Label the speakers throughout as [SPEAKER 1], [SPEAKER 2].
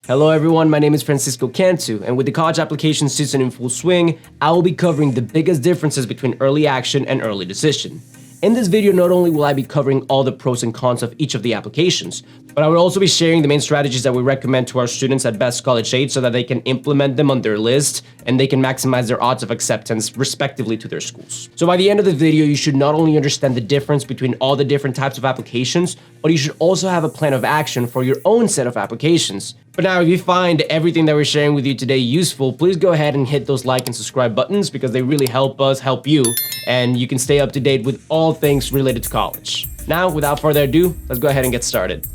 [SPEAKER 1] Hello everyone, my name is Francisco Cantu, and with the college application season in full swing, I will be covering the biggest differences between early action and early decision. In this video, not only will I be covering all the pros and cons of each of the applications, but I will also be sharing the main strategies that we recommend to our students at Best College Aid so that they can implement them on their list and they can maximize their odds of acceptance respectively to their schools. So by the end of the video, you should not only understand the difference between all the different types of applications, but you should also have a plan of action for your own set of applications. But now, if you find everything that we're sharing with you today useful, please go ahead and hit those like and subscribe buttons because they really help us help you, and you can stay up to date with all things related to college. Now, without further ado, let's go ahead and get started.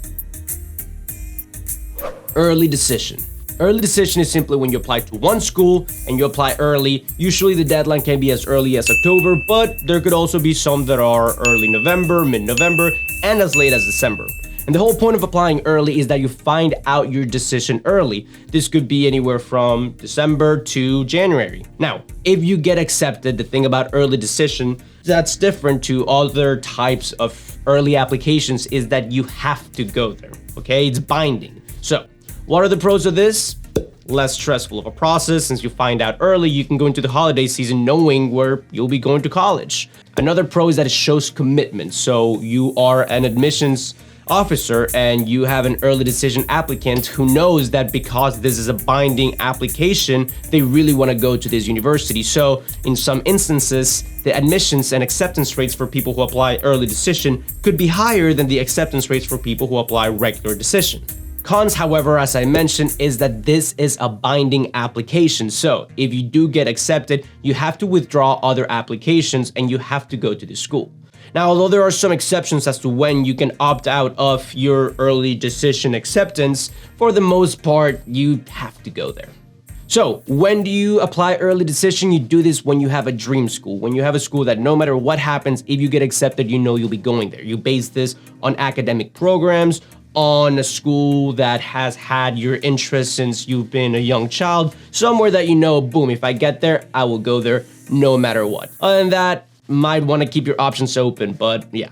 [SPEAKER 1] Early decision. Early decision is simply when you apply to one school and you apply early. Usually the deadline can be as early as October, but there could also be some that are early November, mid-November, and as late as December. And the whole point of applying early is that you find out your decision early. This could be anywhere from December to January. Now, if you get accepted, the thing about early decision that's different to other types of early applications is that you have to go there, okay? It's binding. So, what are the pros of this? Less stressful of a process. Since you find out early, you can go into the holiday season knowing where you'll be going to college. Another pro is that it shows commitment. So you are an admissions officer and you have an early decision applicant who knows that because this is a binding application, they really want to go to this university. So in some instances, the admissions and acceptance rates for people who apply early decision could be higher than the acceptance rates for people who apply regular decision. Cons, however, as I mentioned, is that this is a binding application. So if you do get accepted, you have to withdraw other applications and you have to go to the school. Now, although there are some exceptions as to when you can opt out of your early decision acceptance, for the most part, you have to go there. So when do you apply early decision? You do this when you have a dream school, when you have a school that no matter what happens, if you get accepted, you know you'll be going there. You base this on academic programs, on a school that has had your interest since you've been a young child, somewhere that you know, boom, if I get there, I will go there no matter what. Other than that, might want to keep your options open, but yeah.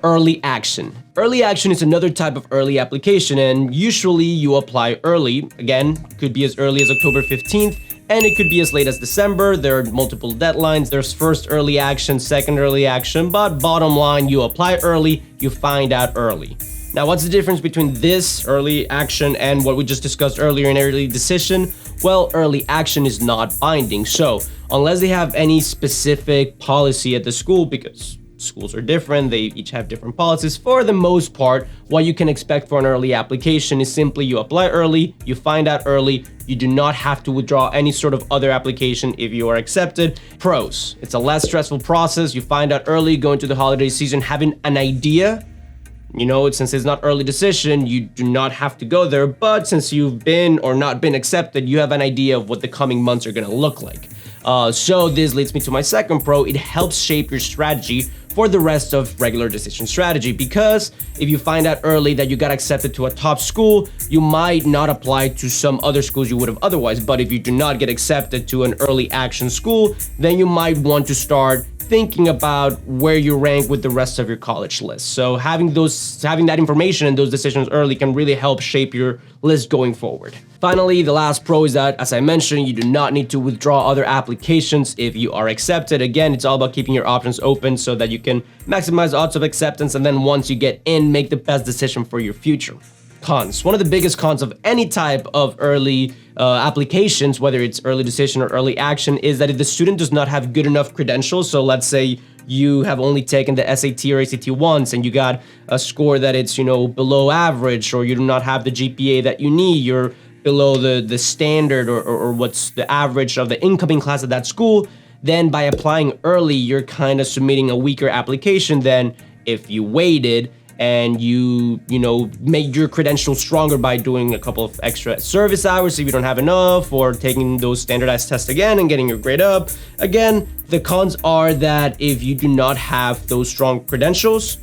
[SPEAKER 1] Early action. Early action is another type of early application, and usually you apply early. Again, could be as early as October 15th, and it could be as late as December. There are multiple deadlines. There's first early action, second early action, but bottom line, you apply early, you find out early. Now, what's the difference between this early action and what we just discussed earlier in early decision? Well, early action is not binding. So unless they have any specific policy at the school, because schools are different, they each have different policies, for the most part, what you can expect for an early application is simply you apply early, you find out early, you do not have to withdraw any sort of other application if you are accepted. Pros, it's a less stressful process. You find out early, go into the holiday season having an idea. You know, since it's not early decision, you do not have to go there, but since you've been or not been accepted, you have an idea of what the coming months are gonna look like. So this leads me to my second pro. It helps shape your strategy for the rest of regular decision strategy, because if you find out early that you got accepted to a top school, you might not apply to some other schools you would have otherwise. But if you do not get accepted to an early action school, then you might want to start thinking about where you rank with the rest of your college list. So having that information and those decisions early can really help shape your list going forward. Finally, the last pro is that, as I mentioned, you do not need to withdraw other applications if you are accepted. Again, it's all about keeping your options open so that you can maximize odds of acceptance, and then once you get in, make the best decision for your future. Cons. One of the biggest cons of any type of early applications, whether it's early decision or early action, is that if the student does not have good enough credentials, so let's say you have only taken the SAT or ACT once and you got a score that it's, below average, or you do not have the GPA that you need, you're below the standard or what's the average of the incoming class at that school, then by applying early, you're kind of submitting a weaker application than if you waited and you made your credentials stronger by doing a couple of extra service hours if you don't have enough, or taking those standardized tests again and getting your grade up. Again, the cons are that if you do not have those strong credentials,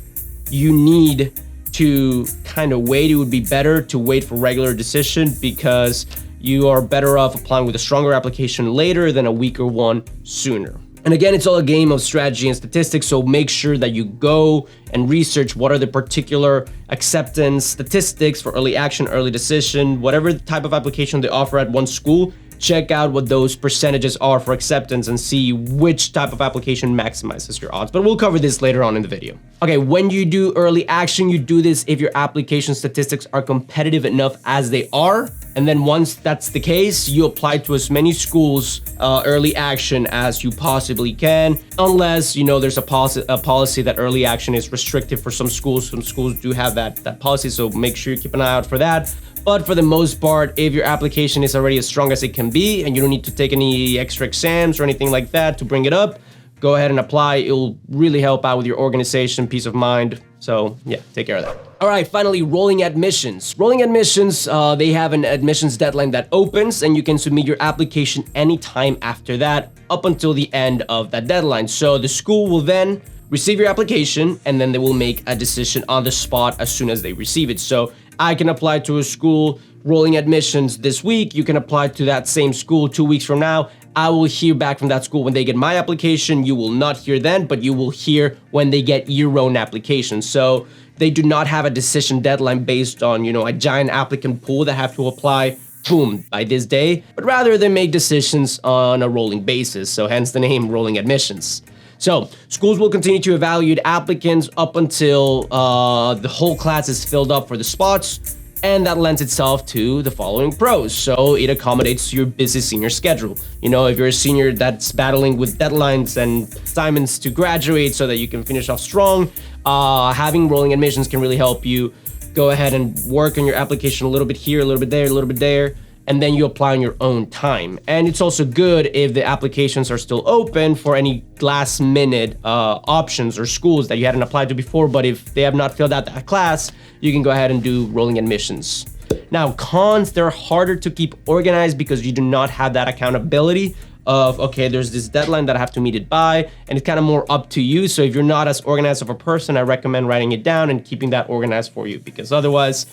[SPEAKER 1] you need to kind of wait. It would be better to wait for regular decision because you are better off applying with a stronger application later than a weaker one sooner. And again, it's all a game of strategy and statistics, so make sure that you go and research what are the particular acceptance statistics for early action, early decision, whatever type of application they offer at one school. Check out what those percentages are for acceptance and see which type of application maximizes your odds. But we'll cover this later on in the video. Okay, when you do early action, you do this if your application statistics are competitive enough as they are. And then once that's the case, you apply to as many schools early action as you possibly can, unless, you know, there's a policy that early action is restrictive for some schools. Some schools do have that policy, so make sure you keep an eye out for that. But for the most part, if your application is already as strong as it can be and you don't need to take any extra exams or anything like that to bring it up, go ahead and apply. It'll really help out with your organization, peace of mind. So yeah, take care of that. All right, finally, rolling admissions. Rolling admissions, they have an admissions deadline that opens and you can submit your application anytime after that up until the end of that deadline. So the school will then receive your application and then they will make a decision on the spot as soon as they receive it. So I can apply to a school rolling admissions this week. You can apply to that same school 2 weeks from now. I will hear back from that school when they get my application. You will not hear then, but you will hear when they get your own application. So they do not have a decision deadline based on, you know, a giant applicant pool that have to apply, boom, by this day, but rather they make decisions on a rolling basis. So hence the name rolling admissions. So schools will continue to evaluate applicants up until the whole class is filled up for the spots, and that lends itself to the following pros. So it accommodates your busy senior schedule. You know, if you're a senior that's battling with deadlines and assignments to graduate so that you can finish off strong, having rolling admissions can really help you go ahead and work on your application a little bit here, a little bit there, a little bit there, and then you apply on your own time. And it's also good if the applications are still open for any last minute options or schools that you hadn't applied to before, but if they have not filled out that class, you can go ahead and do rolling admissions. Now, cons, they're harder to keep organized because you do not have that accountability of, okay, there's this deadline that I have to meet it by, and it's kind of more up to you. So if you're not as organized of a person, I recommend writing it down and keeping that organized for you, because otherwise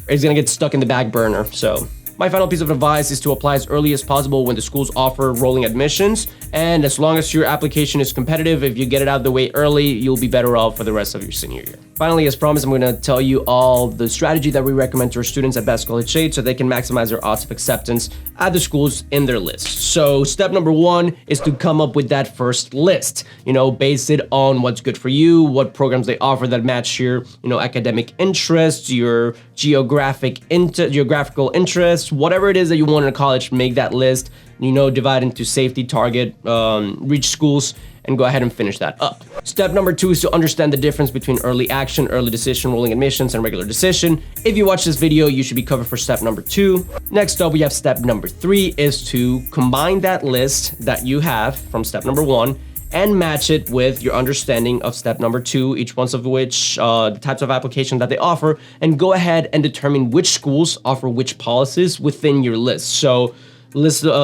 [SPEAKER 1] it's gonna get stuck in the back burner. So my final piece of advice is to apply as early as possible when the schools offer rolling admissions. And as long as your application is competitive, if you get it out of the way early, you'll be better off for the rest of your senior year. Finally, as promised, I'm going to tell you all the strategy that we recommend to our students at Best College Shade so they can maximize their odds of acceptance at the schools in their list. So step number one is to come up with that first list. You know, base it on what's good for you, what programs they offer that match your, you know, academic interests, your geographical interests, whatever it is that you want in a college. Make that list, you know, divide into safety, target, reach schools, and go ahead and finish that up. Step number two is to understand the difference between early action, early decision, rolling admissions, and regular decision. If you watch this video, you should be covered for step number two. Next up, we have step number three is to combine that list that you have from step number one and match it with your understanding of step number two, each one of which the types of application that they offer, and go ahead and determine which schools offer which policies within your list. So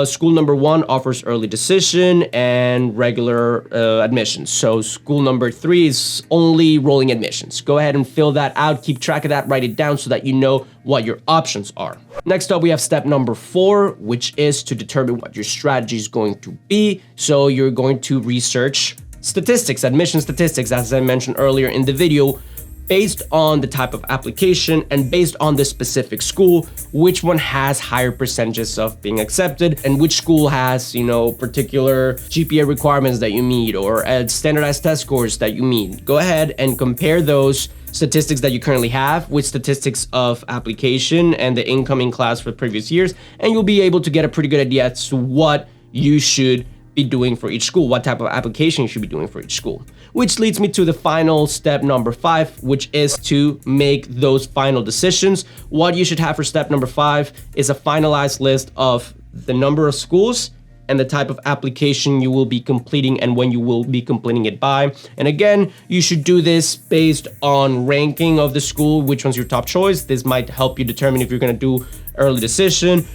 [SPEAKER 1] school number one offers early decision and regular admissions. So school number three is only rolling admissions. Go ahead and fill that out, keep track of that, write it down so that you know what your options are. Next up, we have step number four, which is to determine what your strategy is going to be. So you're going to research statistics, admission statistics, as I mentioned earlier in the video, based on the type of application and based on the specific school, which one has higher percentages of being accepted and which school has, you know, particular GPA requirements that you meet or standardized test scores that you meet. Go ahead and compare those statistics that you currently have with statistics of application and the incoming class for previous years, and you'll be able to get a pretty good idea as to what you should be doing for each school, what type of application you should be doing for each school. Which leads me to the final step number five, which is to make those final decisions. What you should have for step number five is a finalized list of the number of schools and the type of application you will be completing and when you will be completing it by. And again, you should do this based on ranking of the school, which one's your top choice. This might help you determine if you're gonna do early decision,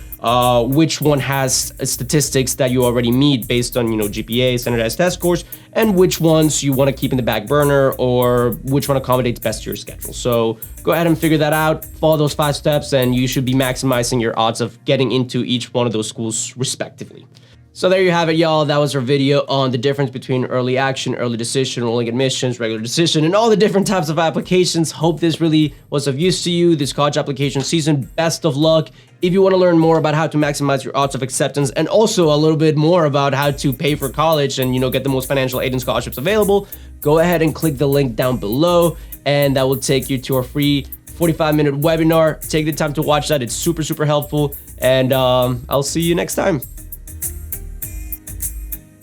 [SPEAKER 1] which one has statistics that you already meet based on, you know, GPA, standardized test scores, and which ones you want to keep in the back burner or which one accommodates best to your schedule. So go ahead and figure that out, follow those 5 steps, and you should be maximizing your odds of getting into each one of those schools respectively. So there you have it, y'all. That was our video on the difference between early action, early decision, rolling admissions, regular decision, and all the different types of applications. Hope this really was of use to you this college application season. Best of luck. If you want to learn more about how to maximize your odds of acceptance and also a little bit more about how to pay for college and, get the most financial aid and scholarships available, go ahead and click the link down below, and that will take you to our free 45-minute webinar. Take the time to watch that. It's super, super helpful, and I'll see you next time.